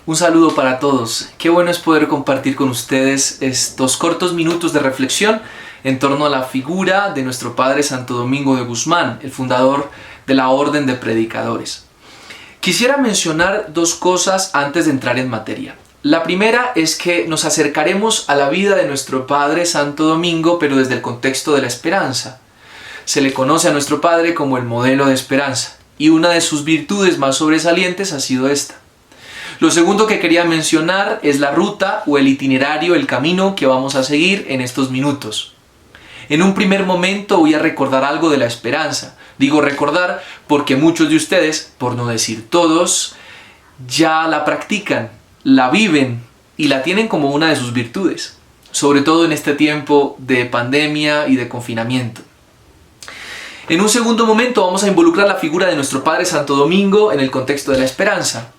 Un saludo para todos. Qué bueno es poder compartir con ustedes estos cortos minutos de reflexión en torno a la figura de nuestro Padre Santo Domingo de Guzmán, el fundador de la Orden de Predicadores. Quisiera mencionar dos cosas antes de entrar en materia. La primera es que nos acercaremos a la vida de nuestro Padre Santo Domingo, pero desde el contexto de la esperanza. Se le conoce a nuestro Padre como el modelo de esperanza, y una de sus virtudes más sobresalientes ha sido esta. Lo segundo que quería mencionar es la ruta o el itinerario, el camino que vamos a seguir en estos minutos. En un primer momento voy a recordar algo de la esperanza. Digo recordar porque muchos de ustedes, por no decir todos, ya la practican, la viven y la tienen como una de sus virtudes, sobre todo en este tiempo de pandemia y de confinamiento. En un segundo momento vamos a involucrar la figura de nuestro Padre Santo Domingo en el contexto de la esperanza.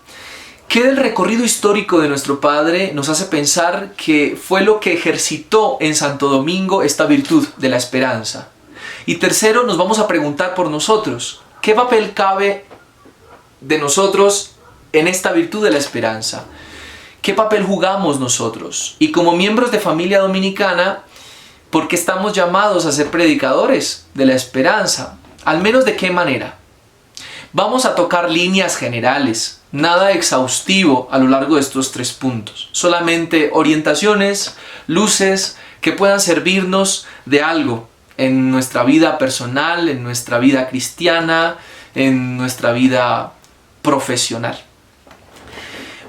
¿Qué del recorrido histórico de nuestro Padre nos hace pensar que fue lo que ejercitó en Santo Domingo esta virtud de la esperanza? Y tercero, nos vamos a preguntar por nosotros, ¿qué papel cabe de nosotros en esta virtud de la esperanza? ¿Qué papel jugamos nosotros? Y como miembros de Familia Dominicana, ¿por qué estamos llamados a ser predicadores de la esperanza? ¿Al menos de qué manera? Vamos a tocar líneas generales, nada exhaustivo a lo largo de estos 3 puntos. Solamente orientaciones, luces que puedan servirnos de algo en nuestra vida personal, en nuestra vida cristiana, en nuestra vida profesional.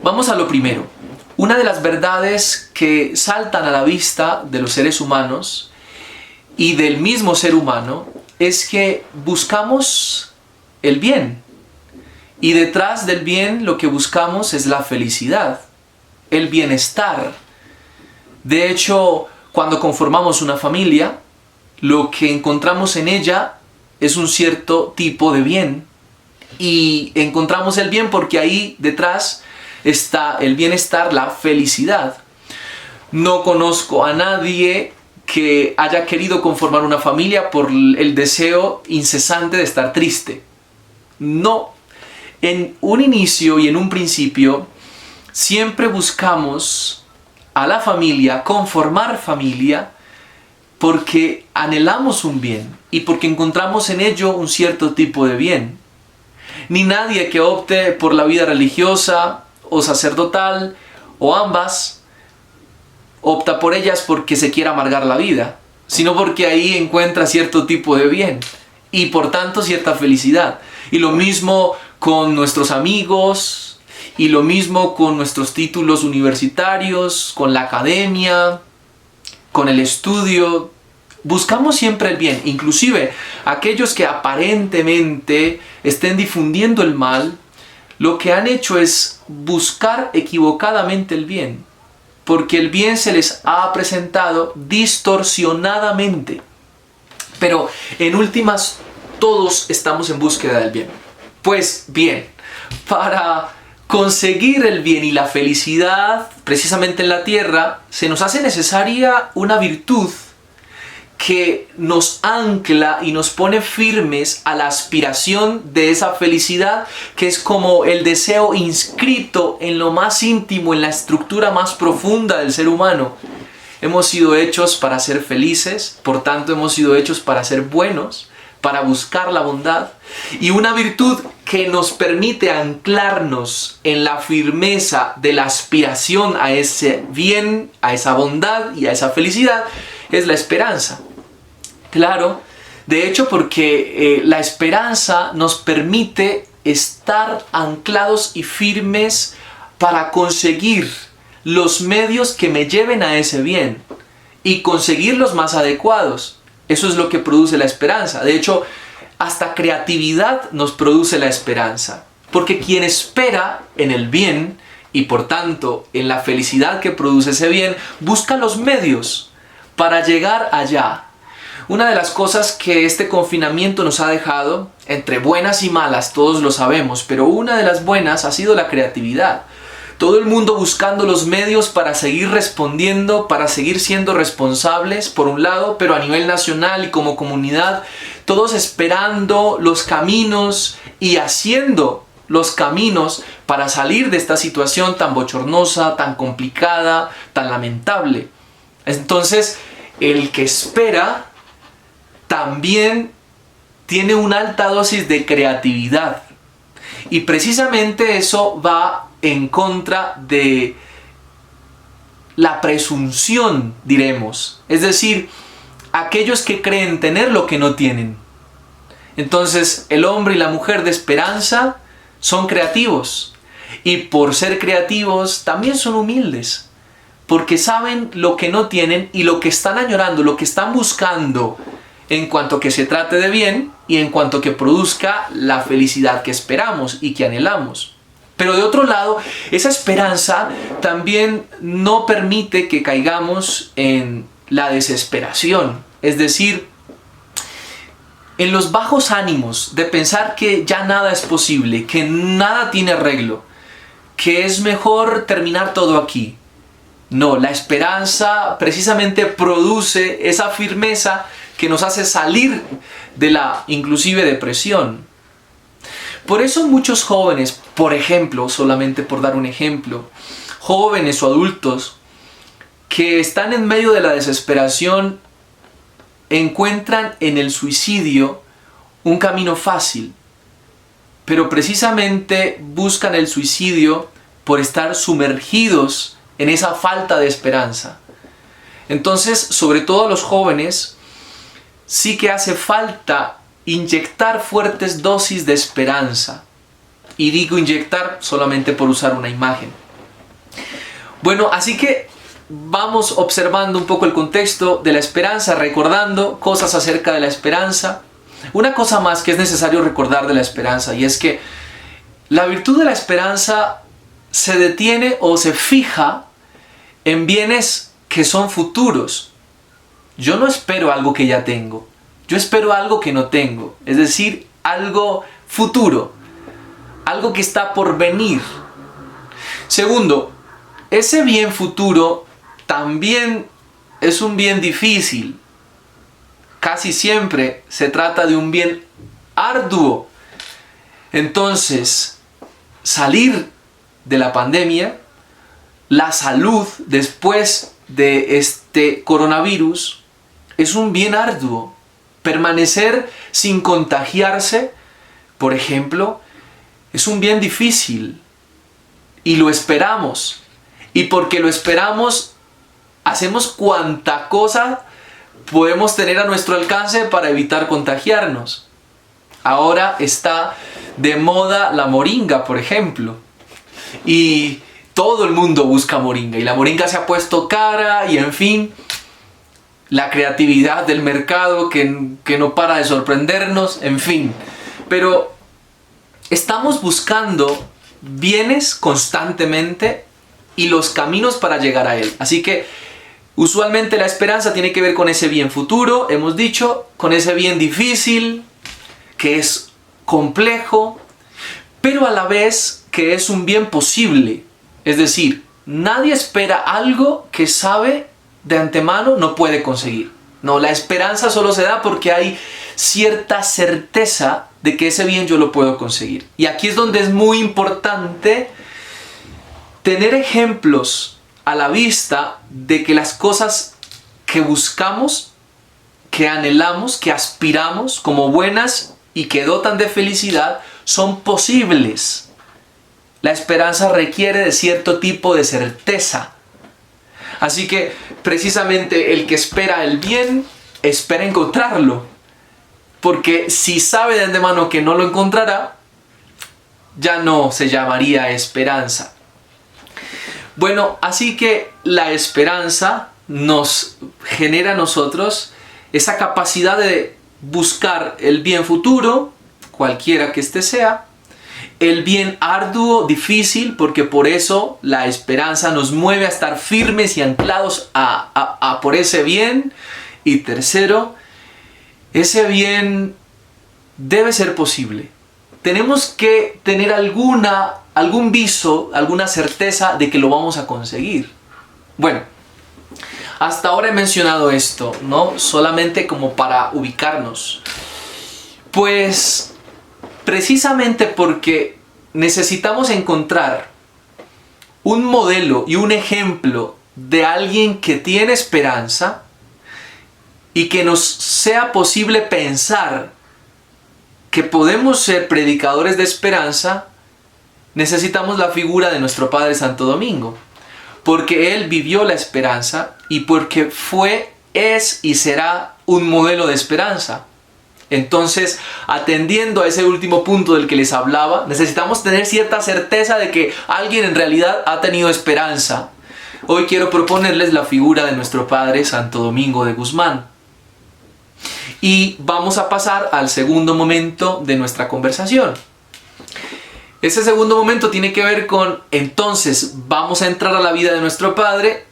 Vamos a lo primero. Una de las verdades que saltan a la vista de los seres humanos y del mismo ser humano es que buscamos el bien. Y detrás del bien lo que buscamos es la felicidad, el bienestar. De hecho, cuando conformamos una familia, lo que encontramos en ella es un cierto tipo de bien. Y encontramos el bien porque ahí detrás está el bienestar, la felicidad. No conozco a nadie que haya querido conformar una familia por el deseo incesante de estar triste. No. En un inicio y en un principio, siempre buscamos a la familia, conformar familia, porque anhelamos un bien y porque encontramos en ello un cierto tipo de bien. Ni nadie que opte por la vida religiosa o sacerdotal o ambas opta por ellas porque se quiera amargar la vida, sino porque ahí encuentra cierto tipo de bien y por tanto cierta felicidad. Y lo mismo con nuestros amigos, y lo mismo con nuestros títulos universitarios, con la academia, con el estudio. Buscamos siempre el bien, inclusive aquellos que aparentemente estén difundiendo el mal, lo que han hecho es buscar equivocadamente el bien, porque el bien se les ha presentado distorsionadamente. Pero en últimas, todos estamos en búsqueda del bien. Pues bien, para conseguir el bien y la felicidad, precisamente en la tierra, se nos hace necesaria una virtud que nos ancla y nos pone firmes a la aspiración de esa felicidad, que es como el deseo inscrito en lo más íntimo, en la estructura más profunda del ser humano. Hemos sido hechos para ser felices, por tanto hemos sido hechos para ser buenos, para buscar la bondad, y una virtud que nos permite anclarnos en la firmeza de la aspiración a ese bien, a esa bondad y a esa felicidad es la esperanza. Claro, de hecho porque la esperanza nos permite estar anclados y firmes para conseguir los medios que me lleven a ese bien y conseguir los más adecuados. Eso es lo que produce la esperanza. De hecho, hasta creatividad nos produce la esperanza. Porque quien espera en el bien y por tanto en la felicidad que produce ese bien, busca los medios para llegar allá. Una de las cosas que este confinamiento nos ha dejado, entre buenas y malas, todos lo sabemos, pero una de las buenas ha sido la creatividad. Todo el mundo buscando los medios para seguir respondiendo, para seguir siendo responsables, por un lado, pero a nivel nacional y como comunidad, todos esperando los caminos y haciendo los caminos para salir de esta situación tan bochornosa, tan complicada, tan lamentable. Entonces, el que espera también tiene una alta dosis de creatividad. Y precisamente eso va en contra de la presunción, diremos. Es decir, aquellos que creen tener lo que no tienen. Entonces, el hombre y la mujer de esperanza son creativos. Y por ser creativos, también son humildes. Porque saben lo que no tienen y lo que están añorando, lo que están buscando en cuanto que se trate de bien y en cuanto que produzca la felicidad que esperamos y que anhelamos. Pero de otro lado, esa esperanza también no permite que caigamos en la desesperación. Es decir, en los bajos ánimos de pensar que ya nada es posible, que nada tiene arreglo, que es mejor terminar todo aquí. No, la esperanza precisamente produce esa firmeza que nos hace salir de la inclusive depresión. Por eso muchos jóvenes, por ejemplo, solamente por dar un ejemplo, jóvenes o adultos que están en medio de la desesperación encuentran en el suicidio un camino fácil, pero precisamente buscan el suicidio por estar sumergidos en esa falta de esperanza. Entonces, sobre todo a los jóvenes, sí que hace falta inyectar fuertes dosis de esperanza. Y digo inyectar solamente por usar una imagen. Bueno, así que vamos observando un poco el contexto de la esperanza, recordando cosas acerca de la esperanza. Una cosa más que es necesario recordar de la esperanza, y es que la virtud de la esperanza se detiene o se fija en bienes que son futuros. Yo no espero algo que ya tengo, yo espero algo que no tengo, es decir, algo futuro, algo que está por venir. Segundo, ese bien futuro también es un bien difícil. Casi siempre se trata de un bien arduo. Entonces, salir de la pandemia, la salud después de este coronavirus, es un bien arduo. Permanecer sin contagiarse, por ejemplo, es un bien difícil. Y lo esperamos. Y porque lo esperamos, hacemos cuanta cosa podemos tener a nuestro alcance para evitar contagiarnos. Ahora está de moda la moringa, por ejemplo. Y todo el mundo busca moringa. Y la moringa se ha puesto cara y en fin, la creatividad del mercado que no para de sorprendernos, en fin. Pero estamos buscando bienes constantemente y los caminos para llegar a él. Así que usualmente la esperanza tiene que ver con ese bien futuro, hemos dicho, con ese bien difícil, que es complejo, pero a la vez que es un bien posible. Es decir, nadie espera algo que sabe de antemano no puede conseguir. No, la esperanza solo se da porque hay cierta certeza de que ese bien yo lo puedo conseguir. Y aquí es donde es muy importante tener ejemplos a la vista de que las cosas que buscamos, que anhelamos, que aspiramos como buenas y que dotan de felicidad, son posibles. La esperanza requiere de cierto tipo de certeza. Así que precisamente el que espera el bien, espera encontrarlo. Porque si sabe de antemano que no lo encontrará, ya no se llamaría esperanza. Bueno, así que la esperanza nos genera a nosotros esa capacidad de buscar el bien futuro, cualquiera que éste sea, el bien arduo, difícil, porque por eso la esperanza nos mueve a estar firmes y anclados a por ese bien. Y tercero, ese bien debe ser posible. Tenemos que tener algún viso, alguna certeza de que lo vamos a conseguir. Bueno, hasta ahora he mencionado esto, ¿no? Solamente como para ubicarnos. Pues precisamente porque necesitamos encontrar un modelo y un ejemplo de alguien que tiene esperanza y que nos sea posible pensar que podemos ser predicadores de esperanza. Necesitamos la figura de nuestro Padre Santo Domingo, porque Él vivió la esperanza y porque fue, es y será un modelo de esperanza. Entonces, atendiendo a ese último punto del que les hablaba, necesitamos tener cierta certeza de que alguien en realidad ha tenido esperanza. Hoy quiero proponerles la figura de nuestro Padre Santo Domingo de Guzmán. Y vamos a pasar al segundo momento de nuestra conversación. Ese segundo momento tiene que ver con, entonces, vamos a entrar a la vida de nuestro Padre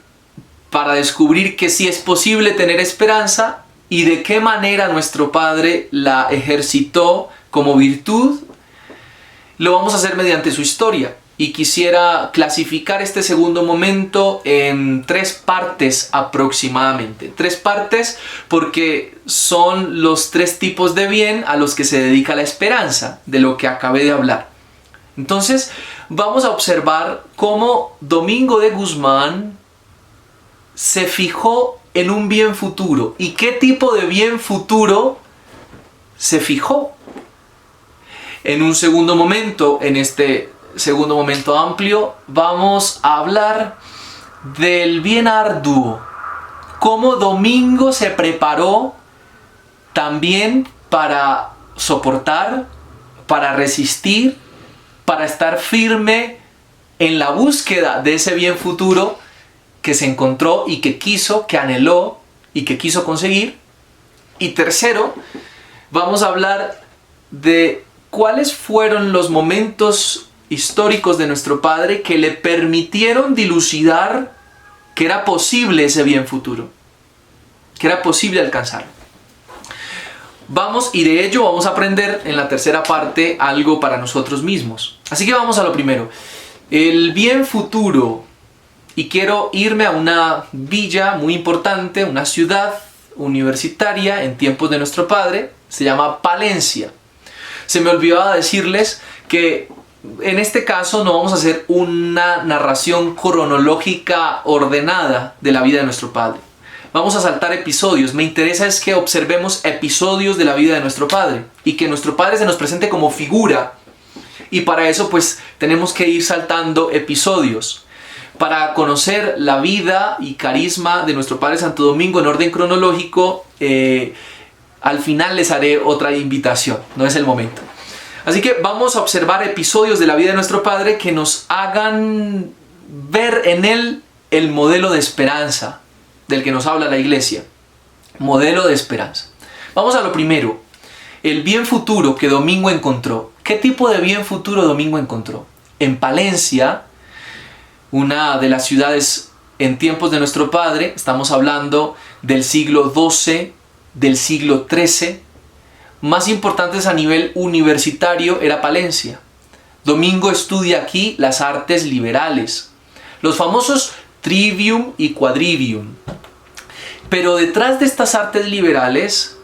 para descubrir que sí es posible tener esperanza y de qué manera nuestro Padre la ejercitó como virtud. Lo vamos a hacer mediante su historia. Y quisiera clasificar este segundo momento en 3 partes aproximadamente. 3 partes porque son los 3 tipos de bien a los que se dedica la esperanza, de lo que acabé de hablar. Entonces vamos a observar cómo Domingo de Guzmán se fijó en un bien futuro. ¿Y qué tipo de bien futuro se fijó? En un segundo momento, en este segundo momento amplio, vamos a hablar del bien arduo. Cómo Domingo se preparó también para soportar, para resistir, para estar firme en la búsqueda de ese bien futuro que se encontró y que quiso, que anheló y que quiso conseguir. Y tercero, vamos a hablar de cuáles fueron los momentos históricos de nuestro Padre que le permitieron dilucidar que era posible ese bien futuro, que era posible alcanzarlo. Y de ello vamos a aprender en la tercera parte algo para nosotros mismos. Así que vamos a lo primero. El bien futuro. Y quiero irme a una villa muy importante, una ciudad universitaria en tiempos de nuestro Padre. Se llama Palencia. Se me olvidó decirles que en este caso no vamos a hacer una narración cronológica ordenada de la vida de nuestro Padre. Vamos a saltar episodios. Me interesa es que observemos episodios de la vida de nuestro Padre y que nuestro Padre se nos presente como figura. Y para eso pues tenemos que ir saltando episodios. Para conocer la vida y carisma de nuestro Padre Santo Domingo en orden cronológico, al final les haré otra invitación. No es el momento. Así que vamos a observar episodios de la vida de nuestro Padre que nos hagan ver en él el modelo de esperanza del que nos habla la Iglesia. Modelo de esperanza. Vamos a lo primero. El bien futuro que Domingo encontró. ¿Qué tipo de bien futuro Domingo encontró? En Palencia, una de las ciudades en tiempos de nuestro Padre, estamos hablando del siglo XII, del siglo XIII, más importantes a nivel universitario era Palencia. Domingo estudia aquí las artes liberales, los famosos trivium y quadrivium. Pero detrás de estas artes liberales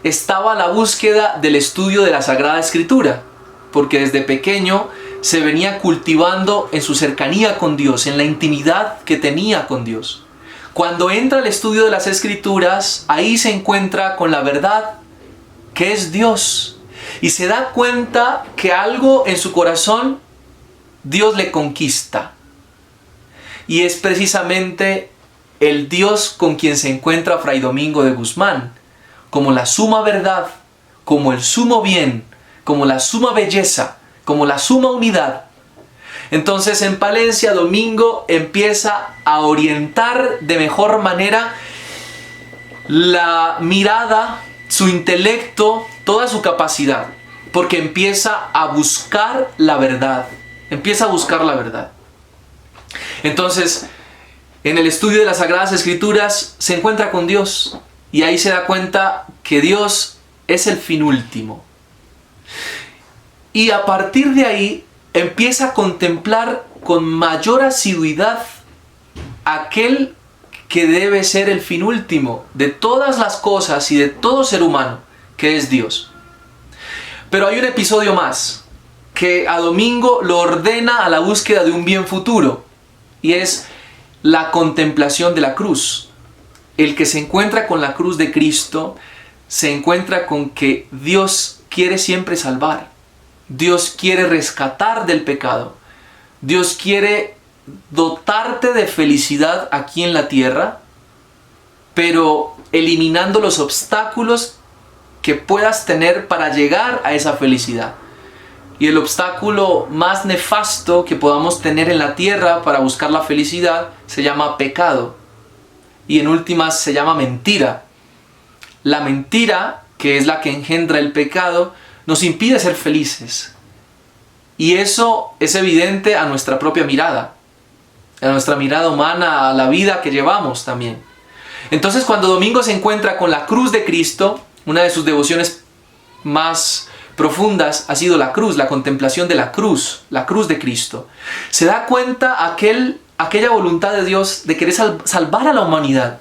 estaba la búsqueda del estudio de la Sagrada Escritura, porque desde pequeño se venía cultivando en su cercanía con Dios, en la intimidad que tenía con Dios. Cuando entra al estudio de las Escrituras, ahí se encuentra con la verdad que es Dios y se da cuenta que algo en su corazón Dios le conquista. Y es precisamente el Dios con quien se encuentra Fray Domingo de Guzmán, como la suma verdad, como el sumo bien, como la suma belleza, como la suma unidad. Entonces en Palencia Domingo empieza a orientar de mejor manera la mirada, su intelecto, toda su capacidad, porque empieza a buscar la verdad. Empieza a buscar la verdad. Entonces, en el estudio de las Sagradas Escrituras se encuentra con Dios y ahí se da cuenta que Dios es el fin último. Y a partir de ahí empieza a contemplar con mayor asiduidad aquel que debe ser el fin último de todas las cosas y de todo ser humano, que es Dios. Pero hay un episodio más. que a domingo lo ordena a la búsqueda de un bien futuro, y es la contemplación de la cruz. El que se encuentra con la cruz de Cristo se encuentra con que Dios quiere siempre salvar. Dios quiere rescatar del pecado. Dios quiere dotarte de felicidad aquí en la tierra, pero eliminando los obstáculos que puedas tener para llegar a esa felicidad. Y el obstáculo más nefasto que podamos tener en la tierra para buscar la felicidad se llama pecado. Y en últimas se llama mentira. La mentira, que es la que engendra el pecado, nos impide ser felices. Y eso es evidente a nuestra propia mirada. A nuestra mirada humana, a la vida que llevamos también. Entonces, cuando Domingo se encuentra con la cruz de Cristo, una de sus devociones más profundas ha sido la cruz, la contemplación de la cruz de Cristo. Se da cuenta aquella voluntad de Dios de querer salvar a la humanidad,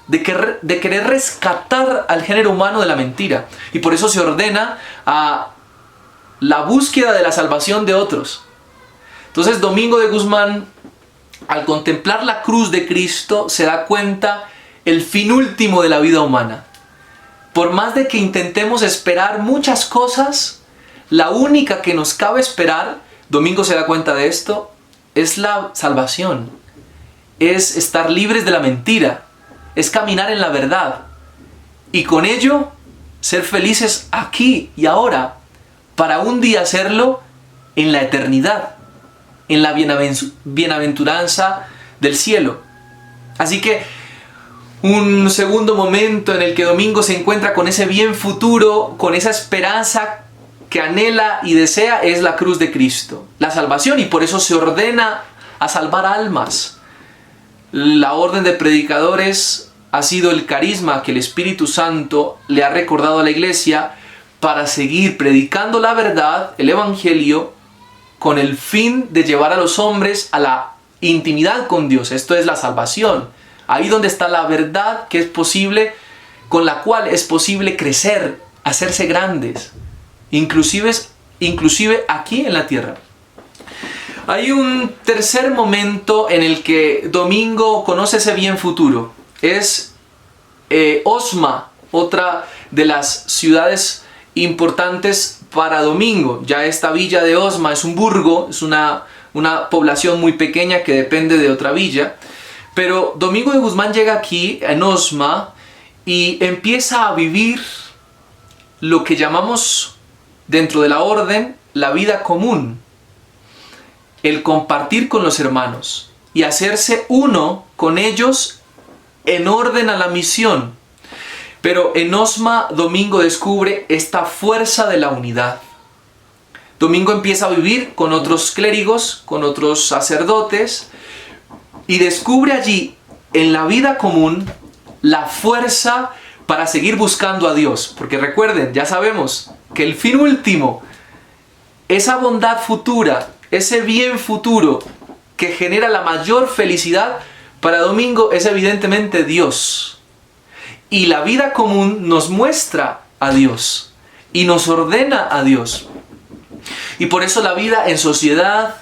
de querer rescatar al género humano de la mentira. Y por eso se ordena a la búsqueda de la salvación de otros. Entonces Domingo de Guzmán, al contemplar la cruz de Cristo, se da cuenta el fin último de la vida humana. Por más de que intentemos esperar muchas cosas, la única que nos cabe esperar, Domingo se da cuenta de esto, es la salvación. Es estar libres de la mentira. Es caminar en la verdad. Y con ello, ser felices aquí y ahora, para un día hacerlo en la eternidad, en la bienaventuranza del cielo. Así que un segundo momento en el que Domingo se encuentra con ese bien futuro, con esa esperanza que anhela y desea, es la cruz de Cristo, la salvación, y por eso se ordena a salvar almas. La orden de predicadores ha sido el carisma que el Espíritu Santo le ha recordado a la iglesia para seguir predicando la verdad, el evangelio, con el fin de llevar a los hombres a la intimidad con Dios. Esto es la salvación. Ahí donde está la verdad que es posible, con la cual es posible crecer, hacerse grandes, inclusive aquí en la tierra. Hay un tercer momento en el que Domingo conoce ese bien futuro. Es Osma, otra de las ciudades importantes para Domingo. Ya esta villa de Osma es un burgo, es una población muy pequeña que depende de otra villa. Pero Domingo de Guzmán llega aquí, en Osma, y empieza a vivir lo que llamamos dentro de la orden la vida común. El compartir con los hermanos y hacerse uno con ellos en orden a la misión. Pero en Osma, Domingo descubre esta fuerza de la unidad. Domingo empieza a vivir con otros clérigos, con otros sacerdotes, y descubre allí, en la vida común, la fuerza para seguir buscando a Dios. Porque recuerden, ya sabemos que el fin último, esa bondad futura, ese bien futuro que genera la mayor felicidad, para Domingo es evidentemente Dios. Y la vida común nos muestra a Dios y nos ordena a Dios. Y por eso la vida en sociedad,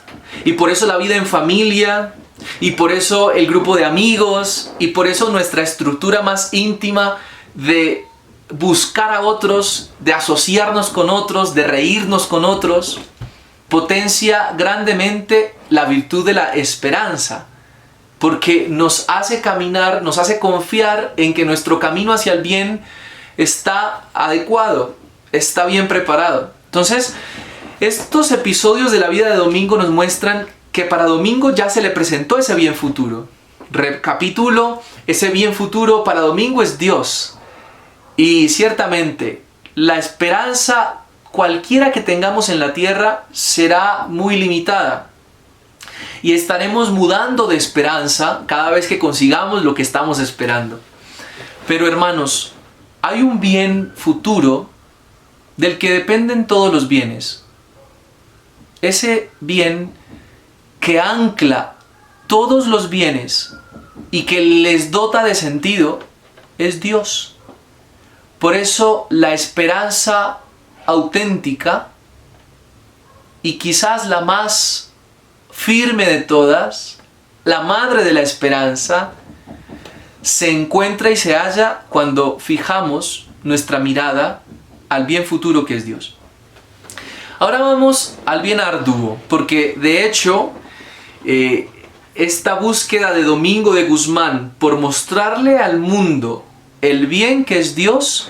y por eso la vida en familia, y por eso el grupo de amigos, y por eso nuestra estructura más íntima de buscar a otros, de asociarnos con otros, de reírnos con otros, potencia grandemente la virtud de la esperanza, porque nos hace caminar, nos hace confiar en que nuestro camino hacia el bien está adecuado, está bien preparado. Entonces, estos episodios de la vida de Domingo nos muestran que para Domingo ya se le presentó ese bien futuro. Recapitulo, ese bien futuro para Domingo es Dios. Y ciertamente, la esperanza cualquiera que tengamos en la tierra será muy limitada. Y estaremos mudando de esperanza cada vez que consigamos lo que estamos esperando. Pero hermanos, hay un bien futuro del que dependen todos los bienes. Ese bien que ancla todos los bienes y que les dota de sentido es Dios. Por eso la esperanza auténtica y quizás la más firme de todas, la madre de la esperanza, se encuentra y se halla cuando fijamos nuestra mirada al bien futuro que es Dios. Ahora vamos al bien arduo, porque de hecho esta búsqueda de Domingo de Guzmán por mostrarle al mundo el bien que es Dios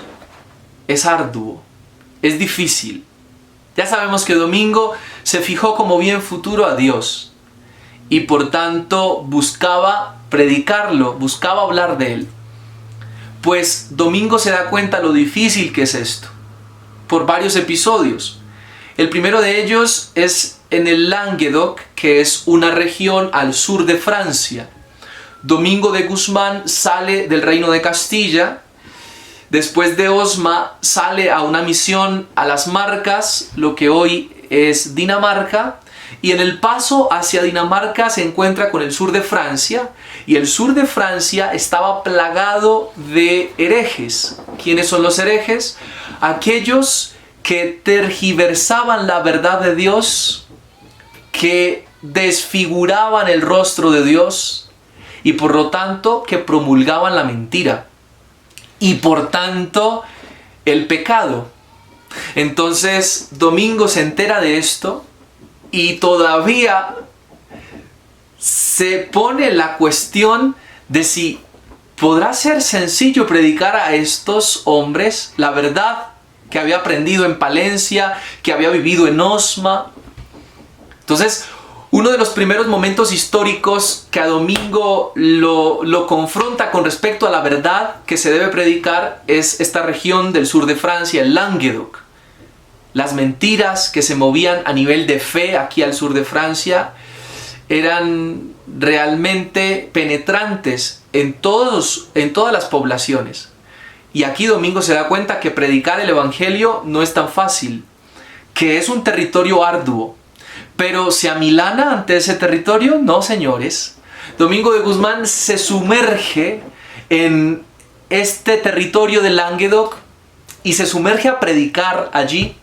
es arduo, es difícil. Ya sabemos que Domingo se fijó como bien futuro a Dios y por tanto buscaba predicarlo, buscaba hablar de él. Pues Domingo se da cuenta lo difícil que es esto, por varios episodios. El primero de ellos es en el Languedoc, que es una región al sur de Francia. Domingo de Guzmán sale del reino de Castilla, después de Osma sale a una misión a las Marcas, lo que hoy es Dinamarca, y en el paso hacia Dinamarca se encuentra con el sur de Francia, y el sur de Francia estaba plagado de herejes. ¿Quiénes son los herejes? Aquellos que tergiversaban la verdad de Dios, que desfiguraban el rostro de Dios y por lo tanto que promulgaban la mentira y por tanto el pecado. Entonces Domingo se entera de esto y todavía se pone la cuestión de si podrá ser sencillo predicar a estos hombres la verdad que había aprendido en Palencia, que había vivido en Osma. Entonces, uno de los primeros momentos históricos que a Domingo lo confronta con respecto a la verdad que se debe predicar es esta región del sur de Francia, el Languedoc. Las mentiras que se movían a nivel de fe aquí al sur de Francia eran realmente penetrantes en todas las poblaciones. Y aquí Domingo se da cuenta que predicar el Evangelio no es tan fácil, que es un territorio arduo. Pero ¿se amilana ante ese territorio? No, señores. Domingo de Guzmán se sumerge en este territorio del Languedoc y se sumerge a predicar allí,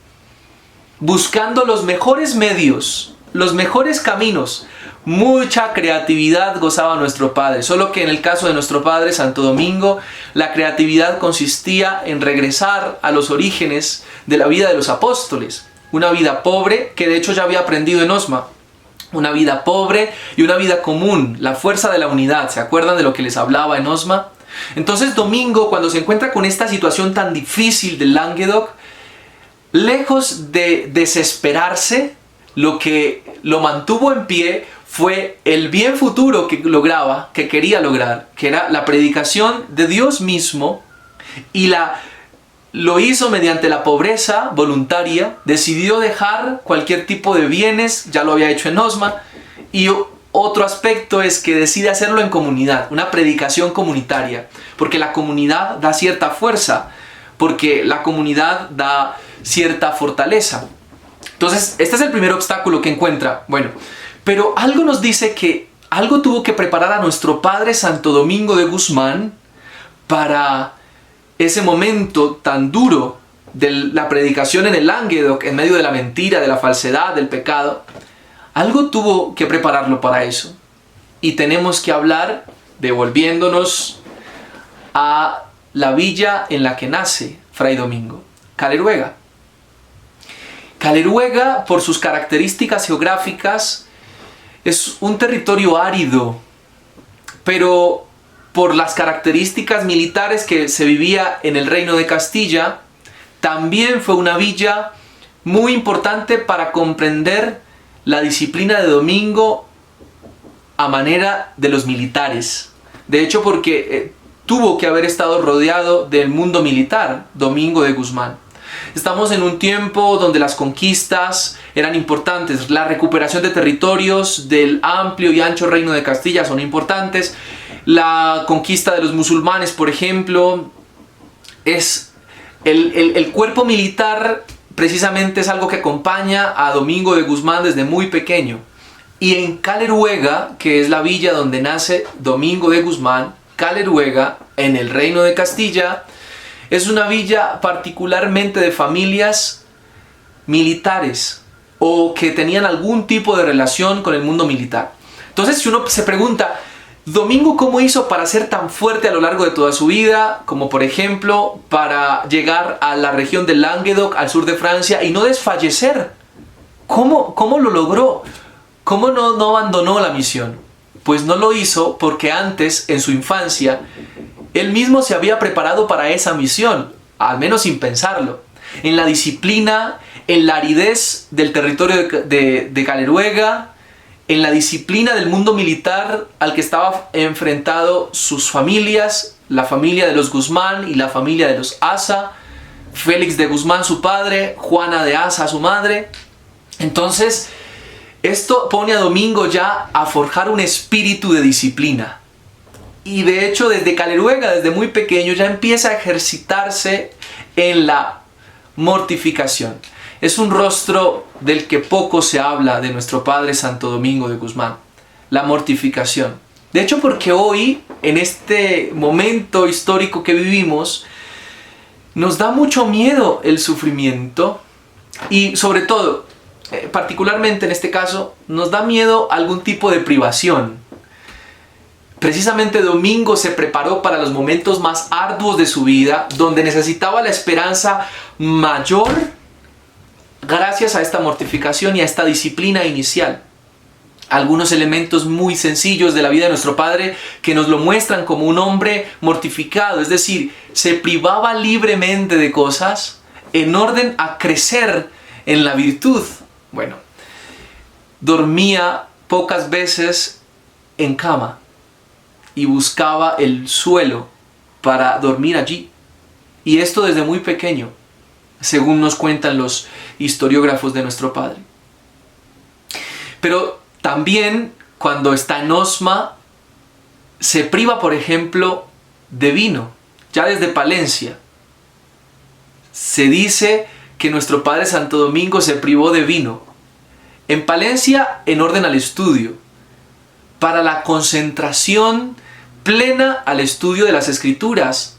buscando los mejores medios, los mejores caminos. Mucha creatividad gozaba nuestro padre, solo que en el caso de nuestro padre Santo Domingo, la creatividad consistía en regresar a los orígenes de la vida de los apóstoles. Una vida pobre, que de hecho ya había aprendido en Osma. Una vida pobre y una vida común, la fuerza de la unidad. ¿Se acuerdan de lo que les hablaba en Osma? Entonces Domingo, cuando se encuentra con esta situación tan difícil del Languedoc, lejos de desesperarse, lo que lo mantuvo en pie fue el bien futuro que quería lograr, que era la predicación de Dios mismo, y lo hizo mediante la pobreza voluntaria. Decidió dejar cualquier tipo de bienes, ya lo había hecho en Osma, y otro aspecto es que decide hacerlo en comunidad, una predicación comunitaria, porque la comunidad da cierta fuerza, porque la comunidad da cierta fortaleza. Entonces, este es el primer obstáculo que encuentra. Bueno, pero algo nos dice que algo tuvo que preparar a nuestro padre Santo Domingo de Guzmán para ese momento tan duro de la predicación en el Languedoc, en medio de la mentira, de la falsedad, del pecado. Algo tuvo que prepararlo para eso. Y tenemos que hablar, devolviéndonos a la villa en la que nace Fray Domingo, Caleruega. Caleruega, por sus características geográficas, es un territorio árido, pero por las características militares que se vivía en el Reino de Castilla, también fue una villa muy importante para comprender la disciplina de Domingo a manera de los militares. De hecho, porque tuvo que haber estado rodeado del mundo militar, Domingo de Guzmán. Estamos en un tiempo donde las conquistas eran importantes, la recuperación de territorios del amplio y ancho Reino de Castilla son importantes, la conquista de los musulmanes, por ejemplo, es el cuerpo militar precisamente es algo que acompaña a Domingo de Guzmán desde muy pequeño. Y en Caleruega, que es la villa donde nace Domingo de Guzmán, Caleruega, en el Reino de Castilla, es una villa particularmente de familias militares, o que tenían algún tipo de relación con el mundo militar. Entonces, si uno se pregunta, Domingo, ¿cómo hizo para ser tan fuerte a lo largo de toda su vida? Como por ejemplo, para llegar a la región de Languedoc, al sur de Francia, y no desfallecer. ¿Cómo lo logró? ¿Cómo no abandonó la misión? Pues no lo hizo porque antes, en su infancia, él mismo se había preparado para esa misión, al menos sin pensarlo. En la disciplina, en la aridez del territorio de Caleruega, en la disciplina del mundo militar al que estaba enfrentado sus familias, la familia de los Guzmán y la familia de los Asa, Félix de Guzmán su padre, Juana de Asa su madre. Entonces, esto pone a Domingo ya a forjar un espíritu de disciplina. Y de hecho, desde Caleruega, desde muy pequeño, ya empieza a ejercitarse en la mortificación. Es un rostro del que poco se habla de nuestro padre Santo Domingo de Guzmán, la mortificación. De hecho, porque hoy, en este momento histórico que vivimos, nos da mucho miedo el sufrimiento y sobre todo, particularmente en este caso, nos da miedo algún tipo de privación. Precisamente Domingo se preparó para los momentos más arduos de su vida, donde necesitaba la esperanza mayor gracias a esta mortificación y a esta disciplina inicial. Algunos elementos muy sencillos de la vida de nuestro padre que nos lo muestran como un hombre mortificado, es decir, se privaba libremente de cosas en orden a crecer en la virtud. Bueno, dormía pocas veces en cama y buscaba el suelo para dormir allí. Y esto desde muy pequeño, según nos cuentan los historiógrafos de nuestro padre. Pero también cuando está en Osma, se priva, por ejemplo, de vino, ya desde Palencia. Se dice que nuestro padre Santo Domingo se privó de vino. En Palencia, en orden al estudio, para la concentración plena al estudio de las Escrituras,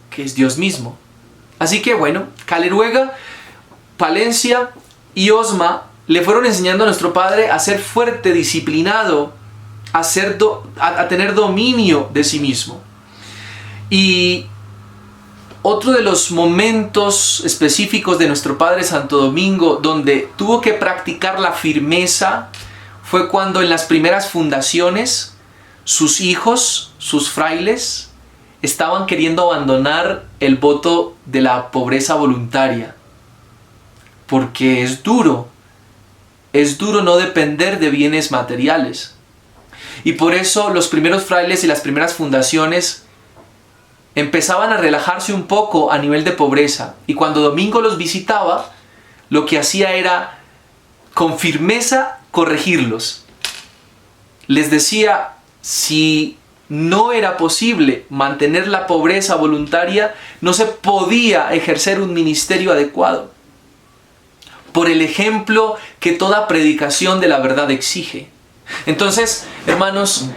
que es Dios mismo. Así que bueno, Caleruega, Palencia y Osma le fueron enseñando a nuestro padre a ser fuerte, disciplinado, a tener dominio de sí mismo. Y otro de los momentos específicos de nuestro padre Santo Domingo donde tuvo que practicar la firmeza fue cuando en las primeras fundaciones sus hijos, sus frailes, estaban queriendo abandonar el voto de la pobreza voluntaria. Porque es duro no depender de bienes materiales. Y por eso los primeros frailes y las primeras fundaciones empezaban a relajarse un poco a nivel de pobreza. Y cuando Domingo los visitaba, lo que hacía era con firmeza corregirlos. Les decía, si no era posible mantener la pobreza voluntaria, no se podía ejercer un ministerio adecuado, por el ejemplo que toda predicación de la verdad exige. Entonces, hermanos,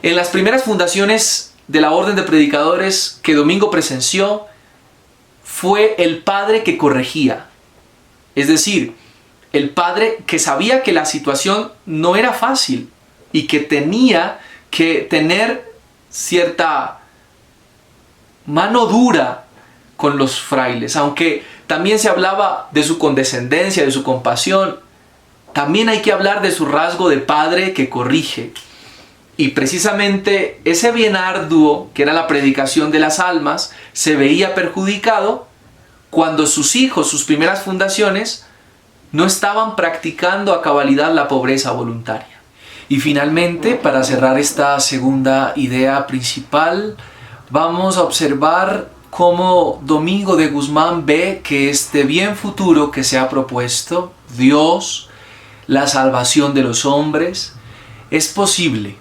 en las primeras fundaciones de la orden de predicadores que Domingo presenció, fue el padre que corregía. Es decir, el padre que sabía que la situación no era fácil y que tenía que tener cierta mano dura con los frailes, aunque también se hablaba de su condescendencia, de su compasión. También hay que hablar de su rasgo de padre que corrige. Y precisamente ese bien arduo, que era la predicación de las almas, se veía perjudicado cuando sus hijos, sus primeras fundaciones, no estaban practicando a cabalidad la pobreza voluntaria. Y finalmente, para cerrar esta segunda idea principal, vamos a observar cómo Domingo de Guzmán ve que este bien futuro que se ha propuesto, Dios, la salvación de los hombres, es posible.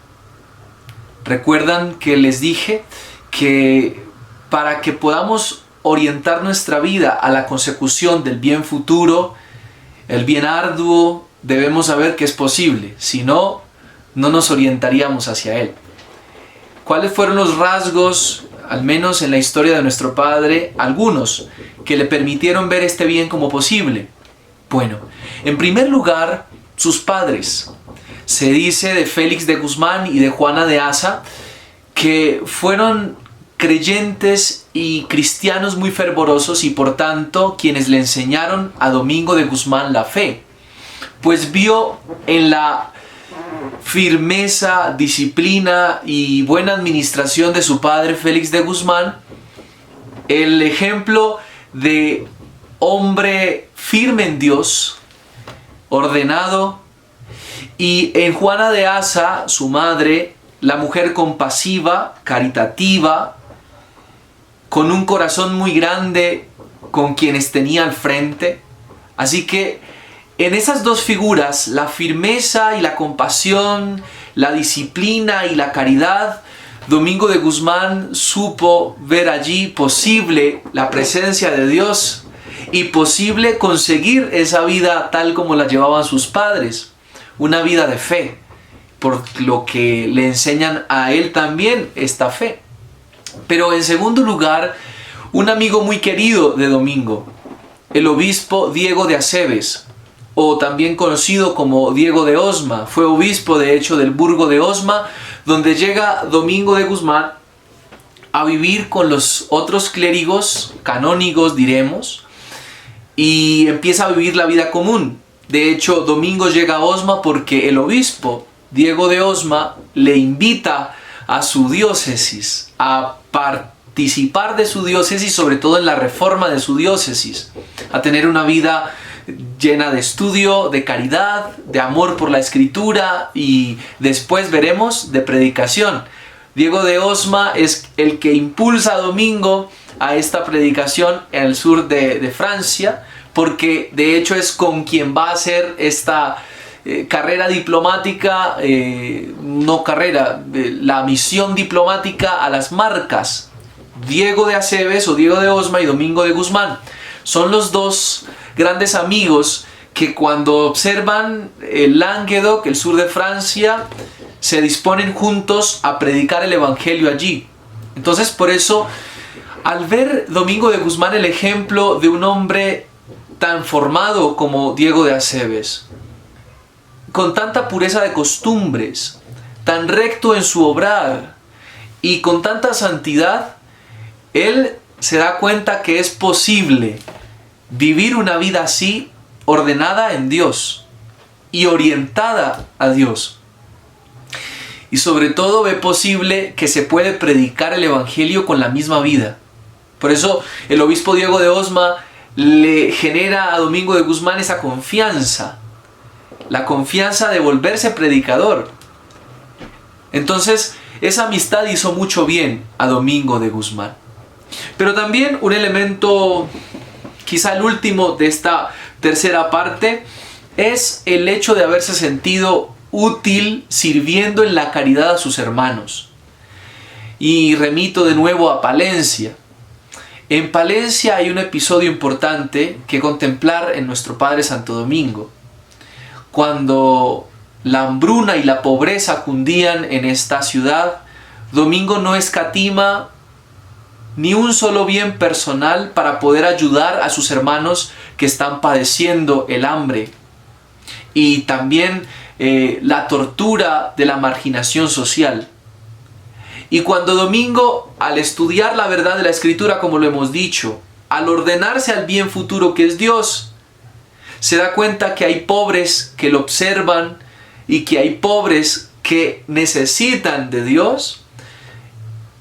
Recuerdan que les dije que para que podamos orientar nuestra vida a la consecución del bien futuro, el bien arduo, debemos saber que es posible. Si no, no nos orientaríamos hacia él. ¿Cuáles fueron los rasgos, al menos en la historia de nuestro padre, algunos, que le permitieron ver este bien como posible? Bueno, en primer lugar, sus padres. Se dice de Félix de Guzmán y de Juana de Asa que fueron creyentes y cristianos muy fervorosos y por tanto quienes le enseñaron a Domingo de Guzmán la fe, pues vio en la firmeza, disciplina y buena administración de su padre Félix de Guzmán el ejemplo de hombre firme en Dios, ordenado, y en Juana de Asa, su madre, la mujer compasiva, caritativa, con un corazón muy grande con quienes tenía al frente. Así que en esas dos figuras, la firmeza y la compasión, la disciplina y la caridad, Domingo de Guzmán supo ver allí posible la presencia de Dios y posible conseguir esa vida tal como la llevaban sus padres, una vida de fe, por lo que le enseñan a él también esta fe. Pero en segundo lugar, un amigo muy querido de Domingo, el obispo Diego de Aceves, o también conocido como Diego de Osma, fue obispo de hecho del Burgo de Osma, donde llega Domingo de Guzmán a vivir con los otros clérigos, canónigos diremos, y empieza a vivir la vida común. De hecho, Domingo llega a Osma porque el obispo Diego de Osma le invita a su diócesis, a participar de su diócesis, sobre todo en la reforma de su diócesis, a tener una vida llena de estudio, de caridad, de amor por la escritura y después veremos de predicación. Diego de Osma es el que impulsa a Domingo a esta predicación en el sur de Francia, porque de hecho es con quien va a hacer esta carrera diplomática, la misión diplomática a las Marcas. Diego de Aceves o Diego de Osma y Domingo de Guzmán son los dos grandes amigos que cuando observan el Languedoc, el sur de Francia, se disponen juntos a predicar el evangelio allí. Entonces por eso, al ver Domingo de Guzmán el ejemplo de un hombre tan formado como Diego de Aceves, con tanta pureza de costumbres, tan recto en su obrar y con tanta santidad, él se da cuenta que es posible vivir una vida así, ordenada en Dios y orientada a Dios. Y sobre todo ve posible que se puede predicar el evangelio con la misma vida. Por eso el obispo Diego de Osma le genera a Domingo de Guzmán esa confianza, la confianza de volverse predicador. Entonces esa amistad hizo mucho bien a Domingo de Guzmán. Pero también un elemento, quizá el último de esta tercera parte, es el hecho de haberse sentido útil sirviendo en la caridad a sus hermanos. Y remito de nuevo a Palencia. En Palencia hay un episodio importante que contemplar en nuestro Padre Santo Domingo. Cuando la hambruna y la pobreza cundían en esta ciudad, Domingo no escatima ni un solo bien personal para poder ayudar a sus hermanos que están padeciendo el hambre y también la tortura de la marginación social. Y cuando Domingo, al estudiar la verdad de la Escritura, como lo hemos dicho, al ordenarse al bien futuro que es Dios, se da cuenta que hay pobres que lo observan y que hay pobres que necesitan de Dios,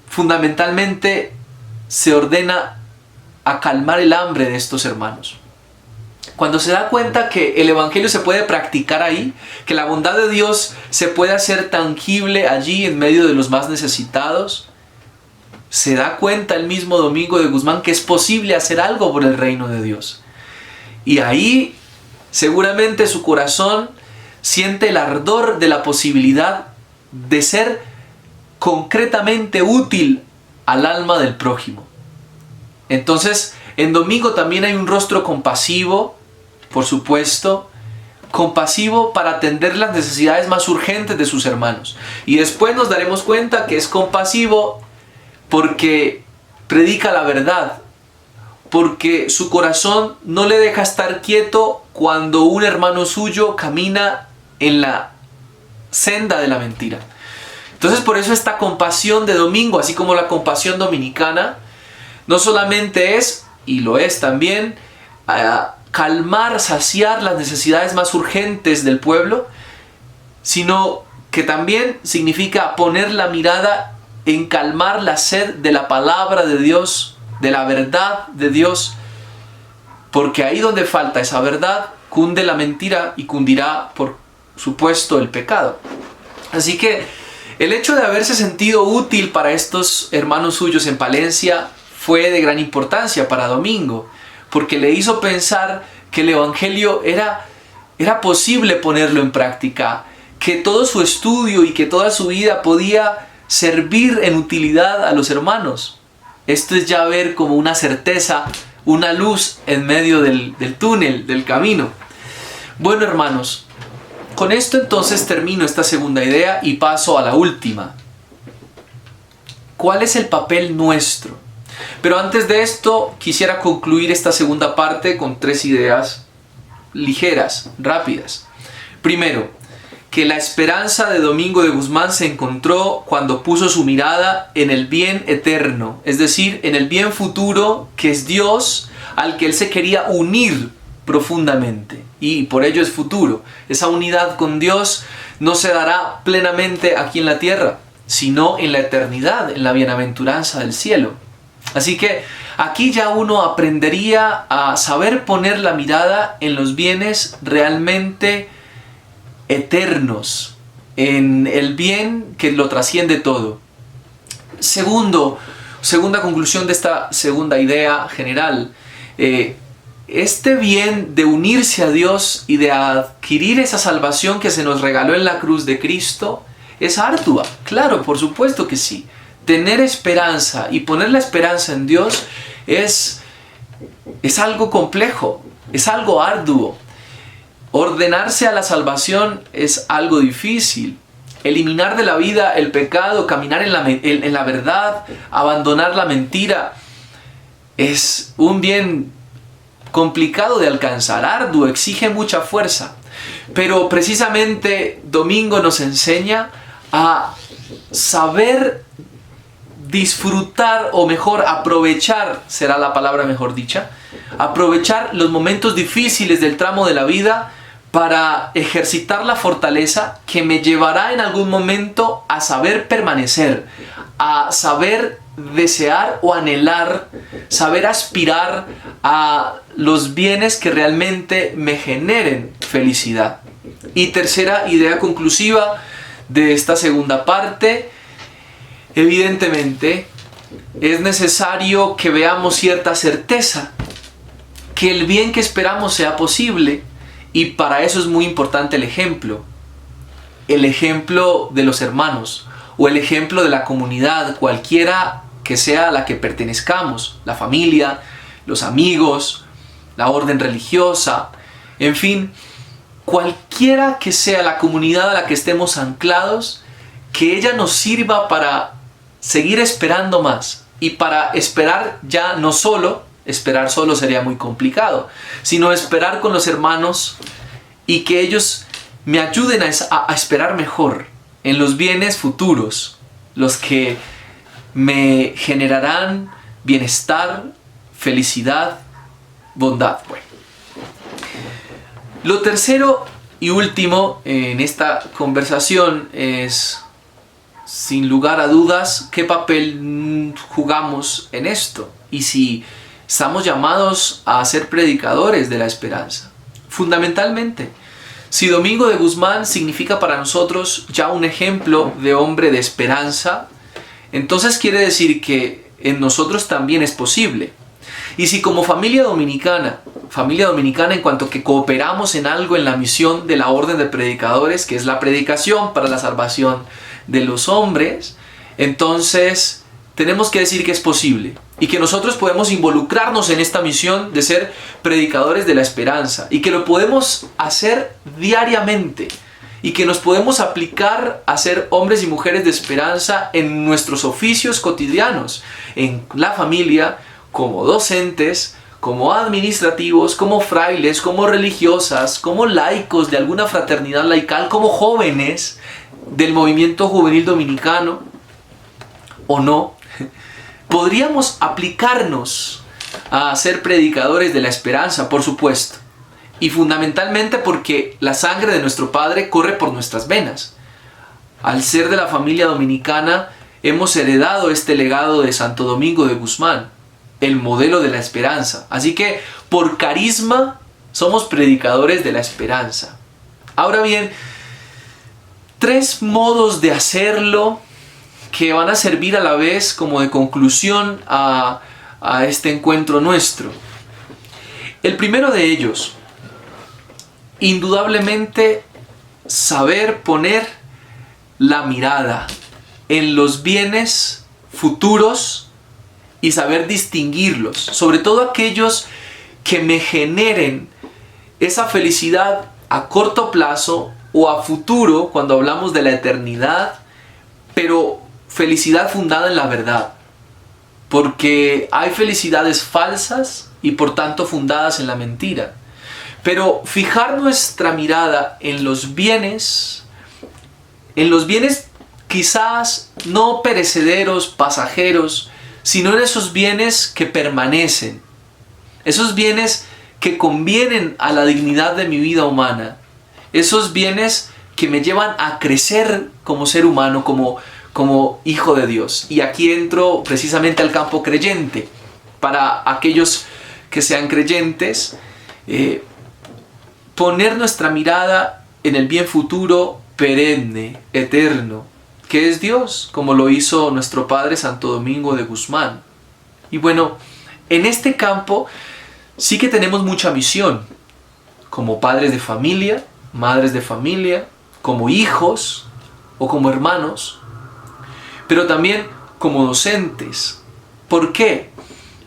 fundamentalmente se ordena a calmar el hambre de estos hermanos. Cuando se da cuenta que el evangelio se puede practicar ahí, que la bondad de Dios se puede hacer tangible allí en medio de los más necesitados, se da cuenta el mismo Domingo de Guzmán que es posible hacer algo por el reino de Dios. Y ahí seguramente su corazón siente el ardor de la posibilidad de ser concretamente útil al alma del prójimo. Entonces, en Domingo también hay un rostro compasivo, por supuesto, compasivo para atender las necesidades más urgentes de sus hermanos. Y después nos daremos cuenta que es compasivo porque predica la verdad, porque su corazón no le deja estar quieto cuando un hermano suyo camina en la senda de la mentira. Entonces por eso esta compasión de domingo, así como la compasión dominicana, no solamente es, y lo es también, calmar, saciar las necesidades más urgentes del pueblo, sino que también significa poner la mirada en calmar la sed de la palabra de Dios, de la verdad de Dios, porque ahí donde falta esa verdad, cunde la mentira y cundirá, por supuesto, el pecado. Así que el hecho de haberse sentido útil para estos hermanos suyos en Palencia fue de gran importancia para Domingo, porque le hizo pensar que el Evangelio era posible ponerlo en práctica, que todo su estudio y que toda su vida podía servir en utilidad a los hermanos. Esto es ya ver como una certeza, una luz en medio del túnel, del camino. Bueno, hermanos, con esto entonces termino esta segunda idea y paso a la última. ¿Cuál es el papel nuestro? Pero antes de esto quisiera concluir esta segunda parte con 3 ideas ligeras, rápidas. Primero, que la esperanza de Domingo de Guzmán se encontró cuando puso su mirada en el bien eterno, es decir, en el bien futuro que es Dios, al que él se quería unir profundamente, y por ello es futuro. Esa unidad con Dios no se dará plenamente aquí en la tierra, sino en la eternidad, en la bienaventuranza del cielo. Así que aquí ya uno aprendería a saber poner la mirada en los bienes realmente eternos, en el bien que lo trasciende todo. Segunda conclusión de esta segunda idea general, este bien de unirse a Dios y de adquirir esa salvación que se nos regaló en la cruz de Cristo es ardua. Claro, por supuesto que sí. Tener esperanza y poner la esperanza en Dios es algo complejo, es algo arduo. Ordenarse a la salvación es algo difícil. Eliminar de la vida el pecado, caminar en la verdad, abandonar la mentira, es un bien complicado de alcanzar, arduo, exige mucha fuerza. Pero precisamente Domingo nos enseña a saber disfrutar, o mejor, aprovechar, será la palabra mejor dicha, aprovechar los momentos difíciles del tramo de la vida para ejercitar la fortaleza que me llevará en algún momento a saber permanecer, a saber desear o anhelar, saber aspirar a los bienes que realmente me generen felicidad. Y tercera idea conclusiva de esta segunda parte, evidentemente es necesario que veamos cierta certeza, que el bien que esperamos sea posible, y para eso es muy importante el ejemplo de los hermanos, o el ejemplo de la comunidad, cualquiera que sea a la que pertenezcamos, la familia, los amigos, la orden religiosa, en fin, cualquiera que sea la comunidad a la que estemos anclados, que ella nos sirva para seguir esperando más, y para esperar ya no solo, esperar solo sería muy complicado, sino esperar con los hermanos y que ellos me ayuden a esperar mejor en los bienes futuros, los que me generarán bienestar, felicidad, bondad. Bueno. Lo tercero y último en esta conversación es, sin lugar a dudas, qué papel jugamos en esto y si estamos llamados a ser predicadores de la esperanza. Fundamentalmente, si Domingo de Guzmán significa para nosotros ya un ejemplo de hombre de esperanza, entonces quiere decir que en nosotros también es posible. Y si como familia dominicana en cuanto que cooperamos en algo en la misión de la orden de predicadores, que es la predicación para la salvación de los hombres, entonces tenemos que decir que es posible y que nosotros podemos involucrarnos en esta misión de ser predicadores de la esperanza y que lo podemos hacer diariamente y que nos podemos aplicar a ser hombres y mujeres de esperanza en nuestros oficios cotidianos, en la familia, como docentes, como administrativos, como frailes, como religiosas, como laicos de alguna fraternidad laical, como jóvenes del movimiento juvenil dominicano, o no, podríamos aplicarnos a ser predicadores de la esperanza, por supuesto. Y fundamentalmente porque la sangre de nuestro Padre corre por nuestras venas. Al ser de la familia dominicana, hemos heredado este legado de Santo Domingo de Guzmán, el modelo de la esperanza. Así que, por carisma, somos predicadores de la esperanza. Ahora bien, 3 modos de hacerlo que van a servir a la vez como de conclusión a este encuentro nuestro. El primero de ellos, indudablemente, saber poner la mirada en los bienes futuros y saber distinguirlos, sobre todo aquellos que me generen esa felicidad a corto plazo o a futuro cuando hablamos de la eternidad, pero felicidad fundada en la verdad, porque hay felicidades falsas y por tanto fundadas en la mentira. Pero fijar nuestra mirada en los bienes quizás no perecederos, pasajeros, sino en esos bienes que permanecen, esos bienes que convienen a la dignidad de mi vida humana, esos bienes que me llevan a crecer como ser humano, como hijo de Dios. Y aquí entro precisamente al campo creyente. Para aquellos que sean creyentes, poner nuestra mirada en el bien futuro, perenne, eterno, que es Dios, como lo hizo nuestro Padre Santo Domingo de Guzmán. Y bueno, en este campo sí que tenemos mucha misión, como padres de familia, madres de familia, como hijos o como hermanos, pero también como docentes. ¿Por qué?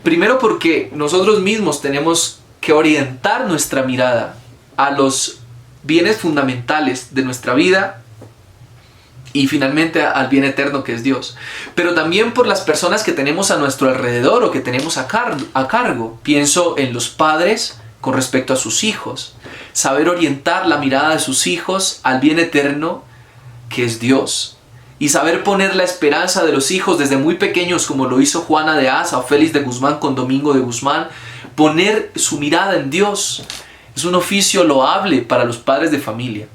Primero porque nosotros mismos tenemos que orientar nuestra mirada a los bienes fundamentales de nuestra vida y finalmente al bien eterno que es Dios. Pero también por las personas que tenemos a nuestro alrededor o que tenemos a cargo. Pienso en los padres con respecto a sus hijos. Saber orientar la mirada de sus hijos al bien eterno que es Dios. Y saber poner la esperanza de los hijos desde muy pequeños, como lo hizo Juana de Asa o Félix de Guzmán con Domingo de Guzmán. Poner su mirada en Dios. Es un oficio loable para los padres de familia.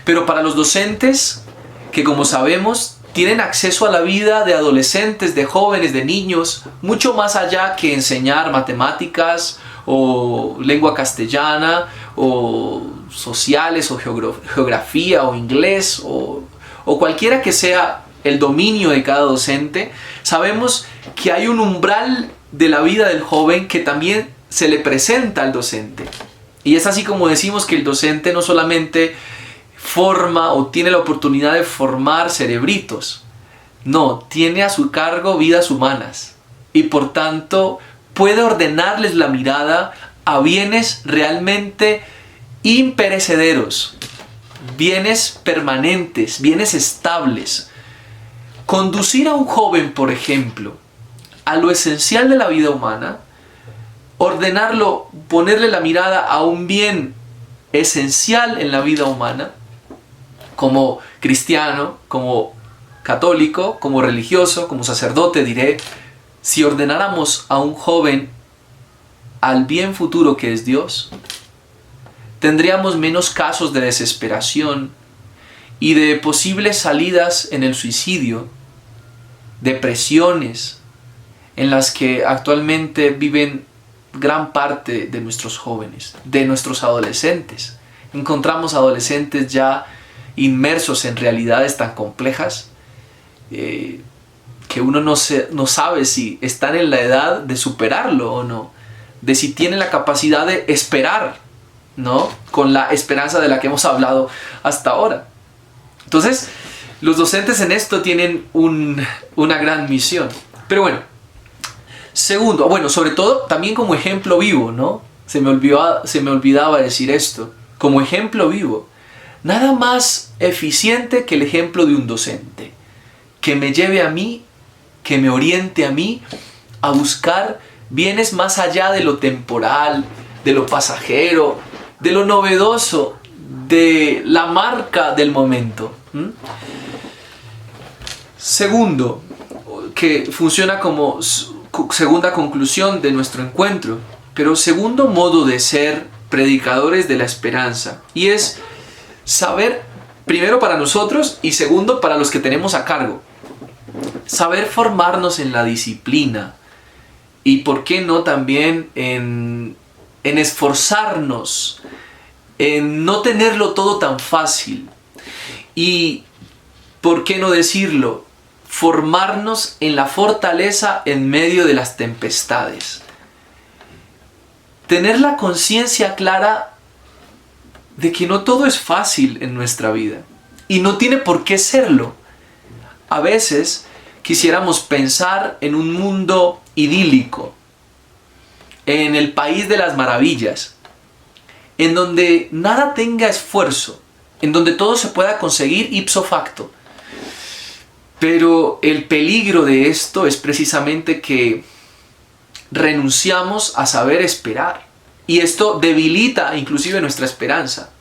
Pero para los docentes, que como sabemos, tienen acceso a la vida de adolescentes, de jóvenes, de niños, mucho más allá que enseñar matemáticas o lengua castellana o sociales o geografía o inglés o cualquiera que sea el dominio de cada docente. Sabemos que hay un umbral de la vida del joven que también se le presenta al docente. Y es así como decimos que el docente no solamente forma o tiene la oportunidad de formar cerebritos, no, tiene a su cargo vidas humanas y por tanto puede ordenarles la mirada a bienes realmente imperecederos, bienes permanentes, bienes estables. Conducir a un joven, por ejemplo, a lo esencial de la vida humana, ordenarlo, ponerle la mirada a un bien esencial en la vida humana, como cristiano, como católico, como religioso, como sacerdote, diré, si ordenáramos a un joven al bien futuro que es Dios, tendríamos menos casos de desesperación y de posibles salidas en el suicidio, depresiones en las que actualmente viven gran parte de nuestros jóvenes, de nuestros adolescentes. Encontramos adolescentes ya inmersos en realidades tan complejas que uno no sabe si están en la edad de superarlo o no, de si tienen la capacidad de esperar, ¿no? Con la esperanza de la que hemos hablado hasta ahora. Entonces, los docentes en esto tienen una gran misión. Pero bueno, segundo, sobre todo también como ejemplo vivo, ¿no? Se me olvidaba decir esto. Como ejemplo vivo. Nada más eficiente que el ejemplo de un docente. Que me lleve a mí, que me oriente a mí a buscar bienes más allá de lo temporal, de lo pasajero, de lo novedoso, de la marca del momento. Segundo, que funciona como segunda conclusión de nuestro encuentro, pero segundo modo de ser predicadores de la esperanza, y es saber, primero para nosotros y segundo para los que tenemos a cargo, saber formarnos en la disciplina y por qué no también en esforzarnos, en no tenerlo todo tan fácil y, por qué no decirlo, formarnos en la fortaleza en medio de las tempestades. Tener la conciencia clara de que no todo es fácil en nuestra vida y no tiene por qué serlo. A veces quisiéramos pensar en un mundo idílico, en el país de las maravillas, en donde nada tenga esfuerzo, en donde todo se pueda conseguir ipso facto. Pero el peligro de esto es precisamente que renunciamos a saber esperar. Y esto debilita inclusive nuestra esperanza.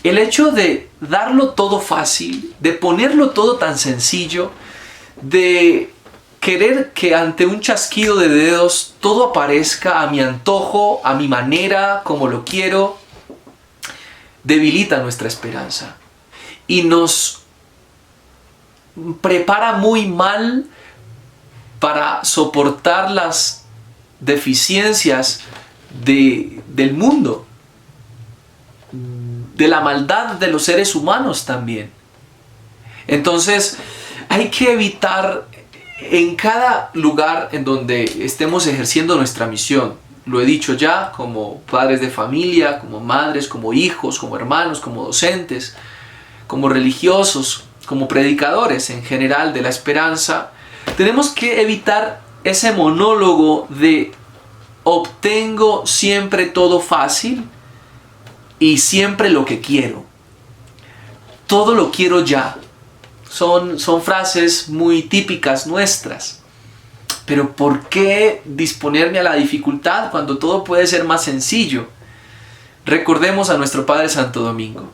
El hecho de darlo todo fácil, de ponerlo todo tan sencillo, de querer que ante un chasquido de dedos todo aparezca a mi antojo, a mi manera, como lo quiero, debilita nuestra esperanza. Y nos prepara muy mal para soportar las deficiencias del mundo, de la maldad de los seres humanos también. Entonces hay que evitar en cada lugar en donde estemos ejerciendo nuestra misión, lo he dicho ya, como padres de familia, como madres, como hijos, como hermanos, como docentes, como religiosos, como predicadores en general de la esperanza, tenemos que evitar ese monólogo de obtengo siempre todo fácil y siempre lo que quiero. Todo lo quiero ya. Son frases muy típicas nuestras. Pero ¿por qué disponerme a la dificultad cuando todo puede ser más sencillo? Recordemos a nuestro Padre Santo Domingo,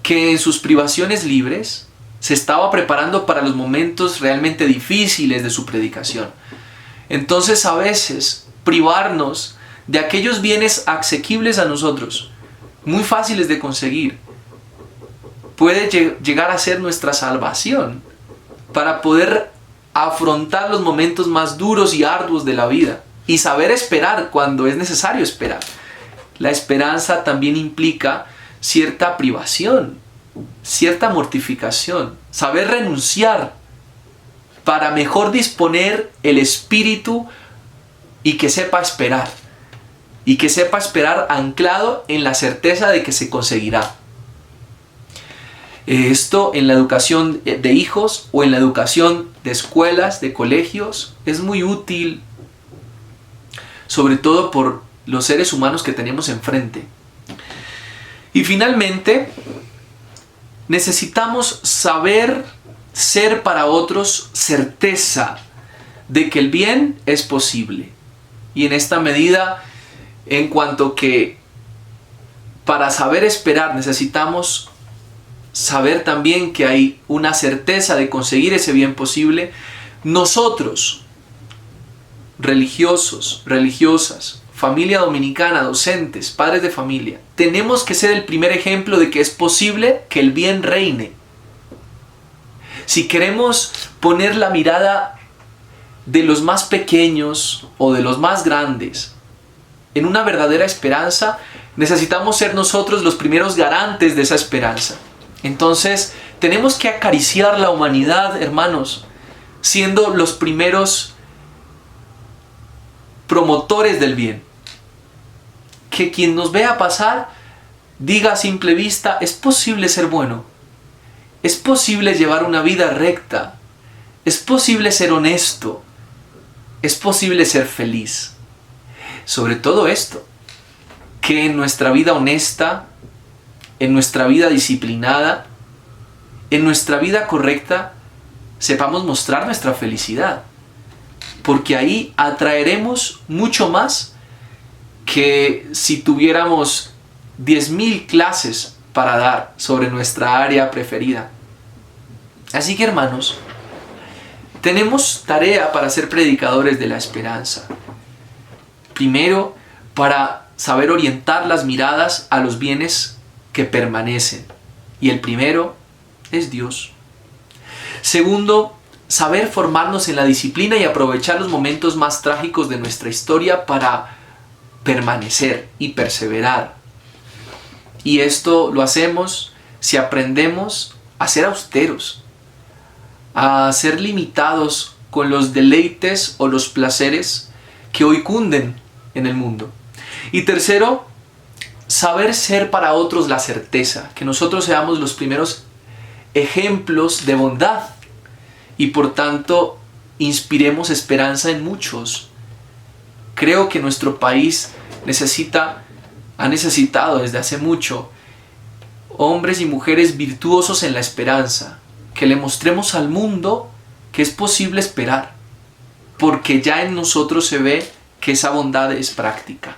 que en sus privaciones libres se estaba preparando para los momentos realmente difíciles de su predicación. Entonces a veces privarnos de aquellos bienes asequibles a nosotros, muy fáciles de conseguir, puede llegar a ser nuestra salvación para poder afrontar los momentos más duros y arduos de la vida y saber esperar cuando es necesario esperar. La esperanza también implica cierta privación, cierta mortificación, saber renunciar para mejor disponer el espíritu y que sepa esperar anclado en la certeza de que se conseguirá. Esto en la educación de hijos o en la educación de escuelas, de colegios, es muy útil, sobre todo por los seres humanos que tenemos enfrente. Y finalmente, necesitamos saber ser para otros certeza de que el bien es posible. Y en esta medida, en cuanto que para saber esperar necesitamos saber también que hay una certeza de conseguir ese bien posible, nosotros, religiosos, religiosas, familia dominicana, docentes, padres de familia, tenemos que ser el primer ejemplo de que es posible que el bien reine. Si queremos poner la mirada de los más pequeños o de los más grandes en una verdadera esperanza, necesitamos ser nosotros los primeros garantes de esa esperanza. Entonces, tenemos que acariciar la humanidad, hermanos, siendo los primeros promotores del bien. Que quien nos vea pasar diga a simple vista, es posible ser bueno, es posible llevar una vida recta, es posible ser honesto, es posible ser feliz. Sobre todo esto, que en nuestra vida honesta, en nuestra vida disciplinada, en nuestra vida correcta, sepamos mostrar nuestra felicidad. porque ahí atraeremos mucho más que si tuviéramos 10.000 clases para dar sobre nuestra área preferida. Así que, hermanos, tenemos tarea para ser predicadores de la esperanza. Primero, para saber orientar las miradas a los bienes que permanecen. Y el primero es Dios. Segundo, saber formarnos en la disciplina y aprovechar los momentos más trágicos de nuestra historia para permanecer y perseverar. Y esto lo hacemos si aprendemos a ser austeros, a ser limitados con los deleites o los placeres que hoy cunden en el mundo. Y tercero, saber ser para otros la certeza, que nosotros seamos los primeros ejemplos de bondad y por tanto inspiremos esperanza en muchos. Creo que nuestro país ha necesitado desde hace mucho hombres y mujeres virtuosos en la esperanza, que le mostremos al mundo que es posible esperar, porque ya en nosotros se ve que esa bondad es práctica.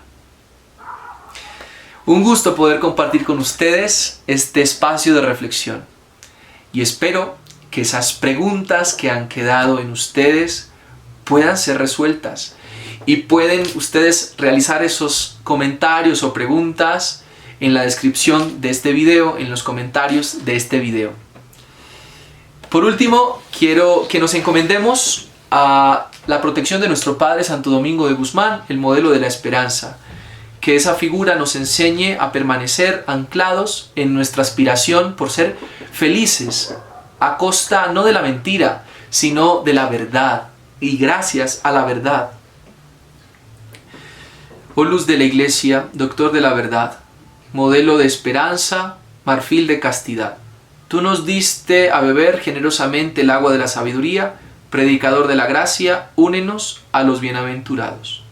Un gusto poder compartir con ustedes este espacio de reflexión y espero que esas preguntas que han quedado en ustedes puedan ser resueltas y pueden ustedes realizar esos comentarios o preguntas en la descripción de este video, en los comentarios de este video. Por último, quiero que nos encomendemos a la protección de nuestro Padre Santo Domingo de Guzmán, el modelo de la esperanza. Que esa figura nos enseñe a permanecer anclados en nuestra aspiración por ser felices, a costa no de la mentira, sino de la verdad, y gracias a la verdad. Oh luz de la Iglesia, doctor de la verdad, modelo de esperanza, marfil de castidad. Tú nos diste a beber generosamente el agua de la sabiduría, predicador de la gracia, únenos a los bienaventurados.